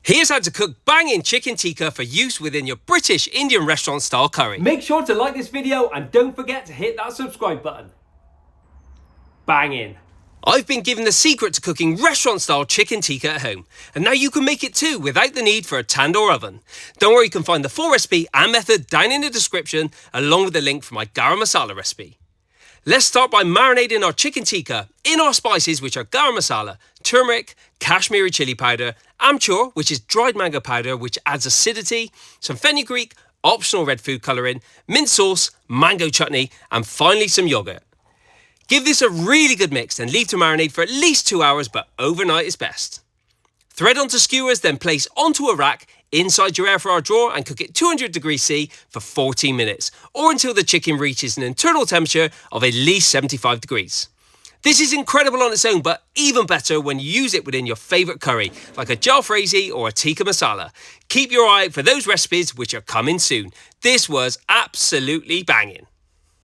Here's how to cook banging chicken tikka for use within your British Indian restaurant style curry. Make sure to like this video and don't forget to hit that subscribe button. Banging. I've been given the secret to cooking restaurant style chicken tikka at home, and now you can make it too without the need for a tandoor oven. Don't worry, you can find the full recipe and method down in the description along with the link for my garam masala recipe. Let's start by marinating our chicken tikka in our spices, which are garam masala, turmeric, Kashmiri chili powder, amchoor, which is dried mango powder which adds acidity, some fenugreek, optional red food colouring, mint sauce, mango chutney, and finally some yoghurt. Give this a really good mix and leave to marinate for at least 2 hours, but overnight is best. Thread onto skewers, then place onto a rack inside your air fryer drawer and cook it 200 degrees C for 14 minutes, or until the chicken reaches an internal temperature of at least 75 degrees. This is incredible on its own, but even better when you use it within your favourite curry, like a jalfrezi or a tikka masala. Keep your eye out for those recipes which are coming soon. This was absolutely banging.